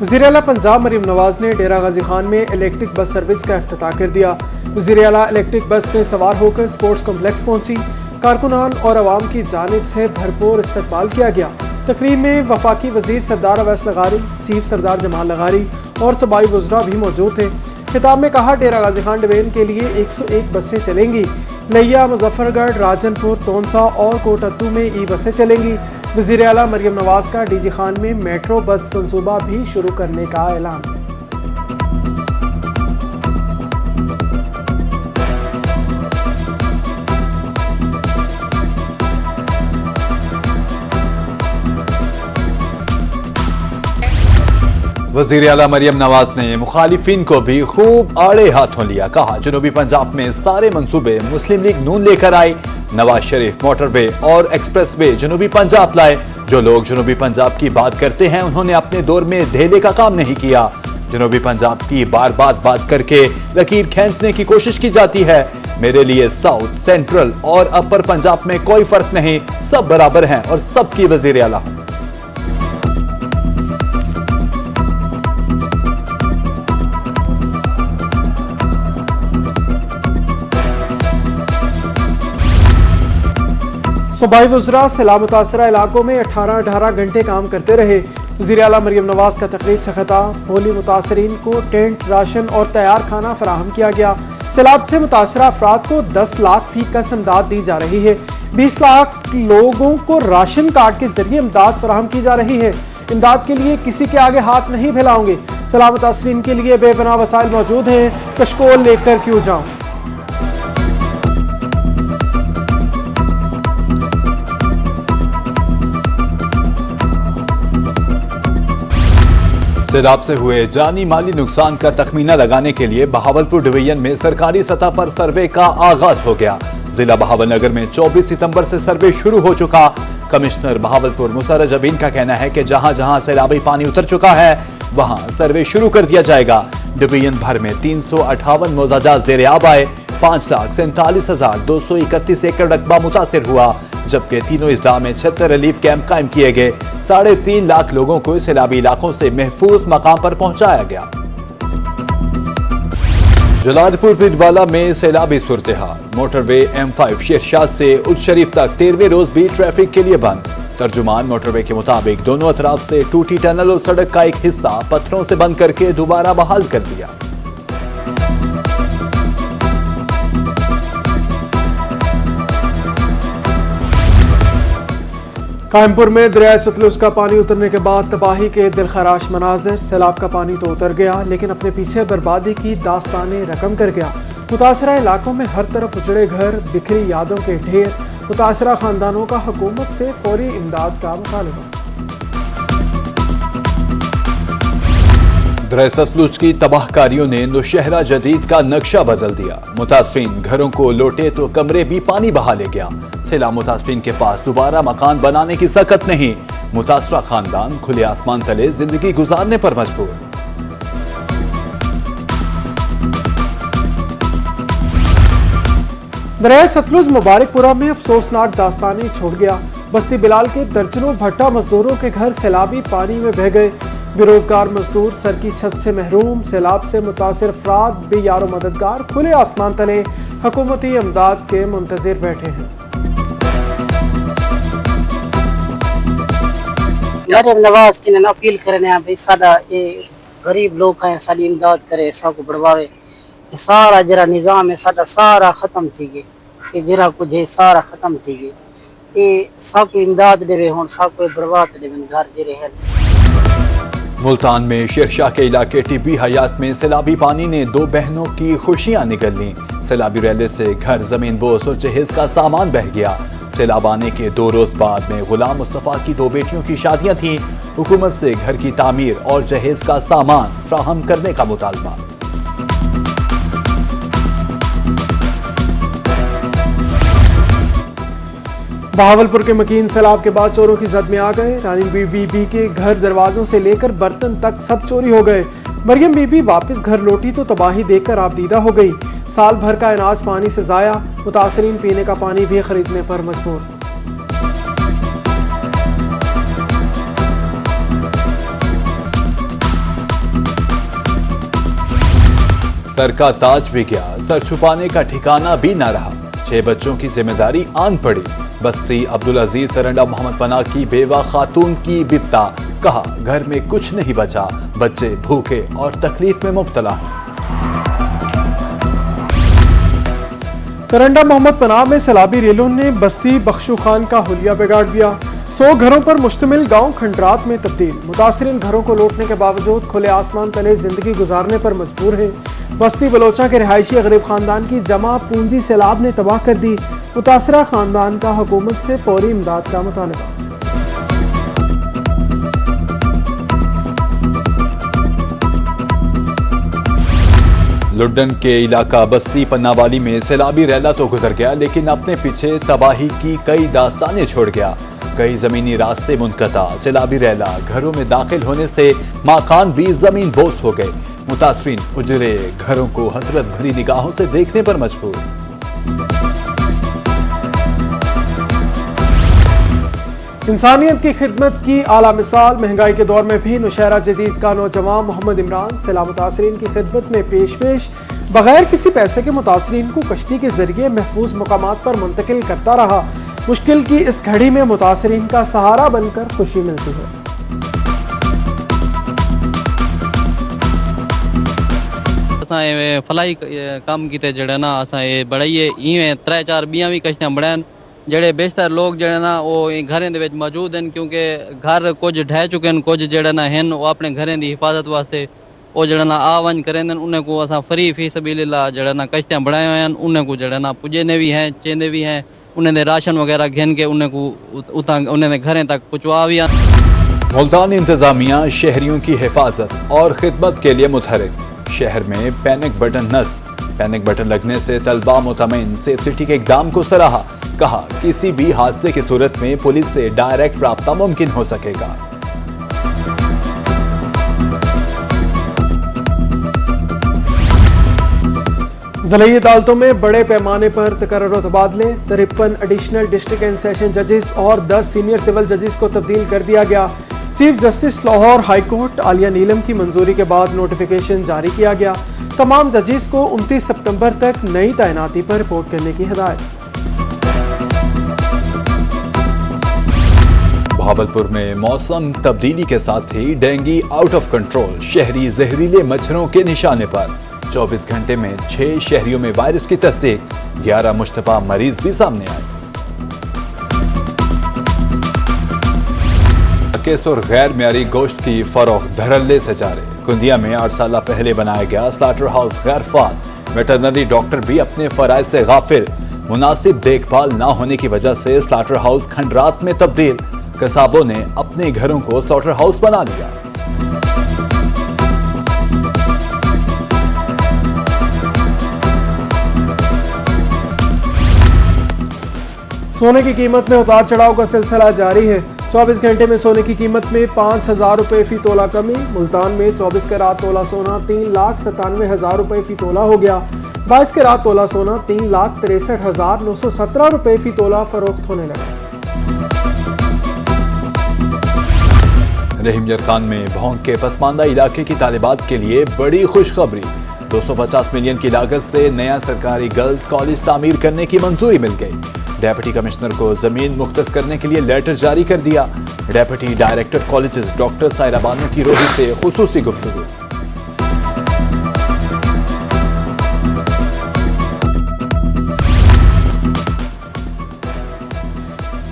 وزیر اعلیٰ پنجاب مریم نواز نے ڈیرہ غازی خان میں الیکٹرک بس سروس کا افتتاح کر دیا۔ وزیر اعلیٰ الیکٹرک بس میں سوار ہو کر اسپورٹس کمپلیکس پہنچی۔ کارکنان اور عوام کی جانب سے بھرپور استقبال کیا گیا۔ تقریب میں وفاقی وزیر سردار اویس لغاری، چیف سردار جمال لغاری اور صوبائی وزراء بھی موجود تھے۔ خطاب میں کہا، ڈیرہ غازی خان ڈویژن کے لیے 101 بسیں چلیں گی۔ لیا، مظفر گڑھ، راجن پور، تونسا اور کوٹتو میں ای بسیں چلیں گی۔ وزیر اعلیٰ مریم نواز کا ڈی جی خان میں میٹرو بس منصوبہ بھی شروع کرنے کا اعلان۔ وزیر اعلیٰ مریم نواز نے مخالفین کو بھی خوب آڑے ہاتھوں لیا۔ کہا، جنوبی پنجاب میں سارے منصوبے مسلم لیگ نون لے کر آئی۔ نواز شریف موٹر وے اور ایکسپریس وے جنوبی پنجاب لائے۔ جو لوگ جنوبی پنجاب کی بات کرتے ہیں انہوں نے اپنے دور میں دھیلے کا کام نہیں کیا۔ جنوبی پنجاب کی بار بات کر کے لکیر کھینچنے کی کوشش کی جاتی ہے۔ میرے لیے ساؤتھ، سینٹرل اور اپر پنجاب میں کوئی فرق نہیں، سب برابر ہیں اور سب کی وزیر اعلیٰ ہوں۔ صوبائی وزراء سیلاب متاثرہ علاقوں میں 18 گھنٹے کام کرتے رہے۔ وزیر اعلیٰ مریم نواز کا تقریب سے خطاب۔ ہولی متاثرین کو ٹینٹ، راشن اور تیار کھانا فراہم کیا گیا۔ سیلاب سے متاثرہ افراد کو 10 لاکھ فی کس امداد دی جا رہی ہے۔ 20 لاکھ لوگوں کو راشن کارڈ کے ذریعے امداد فراہم کی جا رہی ہے۔ امداد کے لیے کسی کے آگے ہاتھ نہیں پھیلاؤں گے۔ سیلاب متاثرین کے لیے بے پناہ وسائل موجود ہیں، کشکول لے کر کیوں جاؤں۔ سیلاب سے ہوئے جانی مالی نقصان کا تخمینہ لگانے کے لیے بہاولپور ڈویژن میں سرکاری سطح پر سروے کا آغاز ہو گیا۔ ضلع بہاول نگر میں 24 ستمبر سے سروے شروع ہو چکا۔ کمشنر بہاولپور مسرج ابین کا کہنا ہے کہ جہاں جہاں سیلابی پانی اتر چکا ہے وہاں سروے شروع کر دیا جائے گا۔ ڈویژن بھر میں 358 موضاجات زیر آب آئے۔ 5,47,231 ایکڑ رقبہ متاثر ہوا، جبکہ تینوں اضلاع میں 76 ریلیف کیمپ قائم کیے گئے۔ 3.5 لاکھ لوگوں کو سیلابی علاقوں سے محفوظ مقام پر پہنچایا گیا۔ جلال پور پنڈوالا میں سیلابی صورتحال۔ موٹر وے M5 شیرشاد سے اچ شریف تک 13ویں روز بھی ٹریفک کے لیے بند۔ ترجمان موٹر وے کے مطابق دونوں اطراف سے ٹوٹی ٹنل اور سڑک کا ایک حصہ پتھروں سے بند کر کے دوبارہ بحال کر دیا۔ قائم پور میں دریائے ستلج کا پانی اترنے کے بعد تباہی کے دلخراش مناظر۔ سیلاب کا پانی تو اتر گیا لیکن اپنے پیچھے بربادی کی داستانیں رقم کر گیا۔ متاثرہ علاقوں میں ہر طرف اجڑے گھر، بکھری یادوں کے ڈھیر۔ متاثرہ خاندانوں کا حکومت سے فوری امداد کا مطالبہ۔ دریائے ستلج کی تباہ کاریوں نے نوشہرہ جدید کا نقشہ بدل دیا۔ متاثرین گھروں کو لوٹے تو کمرے بھی پانی بہا لے گیا۔ سیلاب متاثرین کے پاس دوبارہ مکان بنانے کی سکت نہیں۔ متاثرہ خاندان کھلے آسمان تلے زندگی گزارنے پر مجبور۔ دریائے ستلج مبارک پورہ میں افسوسناک داستانیں چھوڑ گیا۔ بستی بلال کے درجنوں بھٹا مزدوروں کے گھر سیلابی پانی میں بہہ گئے۔ بے روزگار مزدور سر کی چھت سے محروم۔ سیلاب سے متاثر افراد بے یار و مددگار کھلے آسمان تلے حکومتی امداد کے منتظر بیٹھے ہیں۔ مریم نواز کی اپیل کرنے بھائی ساڈا یہ غریب لوگ ہیں، ساری امداد کرے، سب کو بڑھواوے۔ سارا جرا نظام ہے ساڈا سارا ختم تھی گئے، یہ جرا کچھ ہے سارا ختم تھی گئے۔ یہ سب کو امداد دے ہوں، سب کو بڑھوا دے گھر جرے ہیں۔ ملتان میں شیرشاہ کے علاقے ٹیبی حیات میں سیلابی پانی نے 2 بہنوں کی خوشیاں نگل لیں۔ سیلابی ریلے سے گھر، زمین بوس اور جہیز کا سامان بہہ گیا۔ سیلاب آنے کے 2 روز بعد میں غلام مصطفیٰ کی 2 بیٹیوں کی شادیاں تھیں۔ حکومت سے گھر کی تعمیر اور جہیز کا سامان فراہم کرنے کا مطالبہ۔ بہاولپور کے مکین سیلاب کے بعد چوروں کی زد میں آ گئے۔ رانی بی بی کے گھر دروازوں سے لے کر برتن تک سب چوری ہو گئے۔ مریم بی بی واپس گھر لوٹی تو تباہی دیکھ کر آبدیدہ ہو گئی۔ سال بھر کا اناج پانی سے ضائع، متاثرین پینے کا پانی بھی خریدنے پر مجبور۔ सर का ताज भी गया, सर छुपाने का ठिकाना भी न रहा। 6 बच्चों की जिम्मेदारी आन पड़ी। बस्ती अब्दुल अजीज तरंडा मोहम्मद पनाह की बेवा खातून की बिपता, कहा घर में कुछ नहीं बचा, बच्चे भूखे और तकलीफ में मुब्तला हैं। तरंडा मोहम्मद पनाह में सैलाबी रेलों ने बस्ती बख्शू खान का हुलिया बिगाड़ दिया। 100 घरों पर मुश्तमिल गांव खंडरात में तब्दील। मुतासरीन घरों को लौटने के बावजूद खुले आसमान तले जिंदगी गुजारने पर मजबूर हैं। बस्ती बलोचा के रिहायशी गरीब खानदान की जमा पूंजी सैलाब ने तबाह कर दी। मुतासरा खानदान का हुकूमत से फौरी इमदाद का मुतालबा। लुड्डन के इलाका बस्ती पन्नावाली में सैलाबी रैला तो गुजर गया, लेकिन अपने पीछे तबाही की कई दास्तानें छोड़ गया। कई जमीनी रास्ते मुनक़ता, सैलाबी रैला घरों में दाखिल होने से माकान भी जमीन बोस हो गए। मुतासरीन उजरे घरों को हसरत भरी निगाहों से देखने पर मजबूर। इंसानियत की खिदमत की आला मिसाल, महंगाई के दौर में भी नौशहरा जदीद का नौजवान मोहम्मद इमरान सैलाब मुतासरीन की खिदमत में पेश बगैर किसी पैसे के मुतासरीन को कश्ती के जरिए महफूज मकामात पर मुंतकिल करता रहा। मुश्किल की इस घड़ी में मुतासरीन का सहारा बनकर खुशी मिलती है। असां फलाई कम किते जड़े ना असां बढ़ाइए इवें 3-4 बियां भी कश्तियां बढ़ान ਜਿਹੜੇ बेशतर लोग ਜਿਹੜੇ ਨਾ ਉਹ ਘਰਾਂ ਦੇ ਵਿੱਚ ਮੌਜੂਦ ਹਨ, ਕਿਉਂਕਿ ਘਰ ਕੁਝ ਢਹਿ ਚੁੱਕੇ ਹਨ, ਕੁਝ ਜਿਹੜੇ ਨਾ ਹਨ ਉਹ ਆਪਣੇ ਘਰਾਂ ਦੀ ਹਿਫਾਜ਼ਤ ਵਾਸਤੇ ਉਹ ਜਿਹੜਾ ਨਾ ਆਵਨ ਕਰਦੇ ਹਨ। ਉਹਨਾਂ ਕੋ ਅਸਾਂ ਫਰੀ ਫੀ ਸਬੀਲਿल्लाह ਜਿਹੜਾ ਨਾ ਕਸ਼ਤੀਆਂ ਬਣਾਏ ਹੋਏ ਹਨ। ਉਹਨਾਂ ਕੋ ਜਿਹੜਾ ਨਾ ਪੁੱਜੇ ਨੇ ਵੀ ਹੈ, ਚੇਂਦੇ ਵੀ ਹੈ, ਉਹਨਾਂ ਦੇ राशन वगैरह घेन के उन्हें को उतां उन्हें घरें तक पहुँचवा भी। मुल्तान इंतजामिया शहरियों की हिफाजत और खिदमत के लिए मुतहरिक। शहर में पैनिक बटन नस्ब। पैनिक बटन लगने से तलबा मुतमईन। सेफ सिटी के इक़दाम को सराहा, कहा किसी भी हादसे की सूरत में पुलिस से डायरेक्ट राब्ता मुमकिन हो सकेगा। ज़िली अदालतों में बड़े पैमाने पर तकर्रुर तबादले। 53 एडिशनल डिस्ट्रिक्ट एंड सेशन जजेस और 10 सीनियर सिविल जजेस को तब्दील कर दिया गया। Chief justice Lahore high court Aliya Neelam की मंजूरी के बाद नोटिफिकेशन जारी किया गया। तमाम जजेस को 29 सितंबर तक नई तैनाती पर रिपोर्ट करने की हिदायत। भावलपुर में मौसम तब्दीली के साथ ही डेंगू आउट ऑफ कंट्रोल। शहरी जहरीले मच्छरों के निशाने पर। 24 घंटे में 6 शहरियों में वायरस की तस्दीक। 11 मुश्तबा मरीज भी सामने आए। केस और गैर मियारी गोश्त की फरोख्त धड़ल्ले से जारी। कुंदिया में 8 साल पहले बनाया गया स्लाटर हाउस गैर फाल। वेटरनरी डॉक्टर भी अपने फराइज से गाफिल। मुनासिब देखभाल न होने की वजह से स्लाटर हाउस खंडरात में तब्दील। कसाबों ने अपने घरों को स्लाटर हाउस बना लिया। सोने की कीमत में उतार चढ़ाव का सिलसिला जारी है। 24 घंटे में सोने की कीमत में 5,000 रुपए फी तोला कमी। मुल्तान में 24 कैरात तोला सोना 3,97,000 रुपए फी तोला हो गया। 22 कैरात तोला सोना 3,63,917 रुपए फी तोला फरोख्त होने लगा। रहीम यरखान में भोंग के पसमानदा इलाके की तालिबात के लिए बड़ी खुशखबरी। 250 मिलियन की लागत से नया सरकारी गर्ल्स कॉलेज तामीर करने की मंजूरी मिल गई। डेप्यूटी कमिश्नर को जमीन मुख्तस करने के लिए लेटर जारी कर दिया। Deputy director colleges doctor Saira Bano की रोही से खुसूसी गुफ्तगू।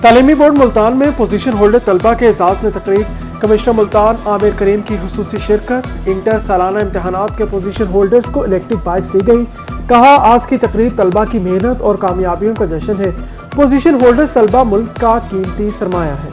तालीमी बोर्ड मुल्तान में पोजीशन होल्डर तलबा के एजाज में तकरीब। कमिश्नर मुल्तान आमिर करीम की खुसूसी शिरकत। इंटर सालाना इम्तहानात के पोजीशन होल्डर्स को इलेक्टिव बाइक्स दी गई। कहा आज की तकरीब तलबा की मेहनत और कामयाबियों का जश्न है। पोजीशन होल्डर्स तलबा मुल्क का कीमती सरमाया है।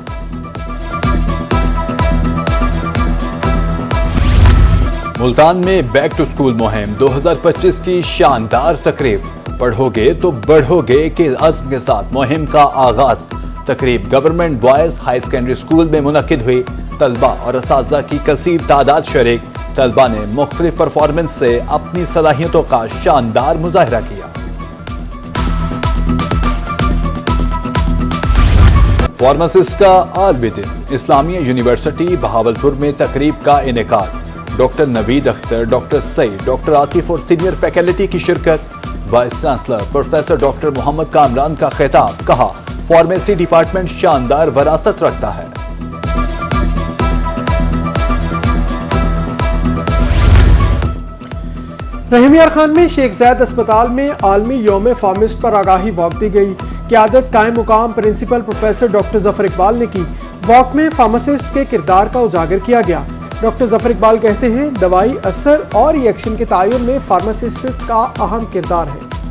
मुल्तान में बैक टू स्कूल मुहिम 2025 की शानदार तकरीब। पढ़ोगे तो बढ़ोगे के अज़्म के साथ मुहिम का आगाज। तकरीब government boys high secondary school में मुनक्किद हुई। तलबा और असातिज़ा की कसीर तादाद शरीक। तलबा ने मुख्तलिफ परफॉर्मेंस से अपनी सलाहियतों का शानदार मुजाहिरा किया। फार्मासिस्ट का आलमी दिन। इस्लामिया यूनिवर्सिटी बहावलपुर में तकरीब का इनेकाद। Doctor Naveed Akhtar, doctor Saeed, doctor Atif और सीनियर फैकल्टी की शिरकत। Vice chancellor professor doctor Mohammad Kamran का खिताब, कहा फार्मेसी डिपार्टमेंट शानदार विरासत रखता है। रहीम यार खान में शेख ज़ैद अस्पताल में आलमी यौम फार्मिस्ट पर आगाही वॉक दी गई। क़यादत कायम मुकाम principal professor doctor Zafar Iqbal ने की। वॉक में फार्मासिस्ट के किरदार का उजागर किया गया। डॉक्टर जफर इकबाल कहते हैं, दवाई असर और रिएक्शन के तयन में फार्मासिस्ट का अहम किरदार है।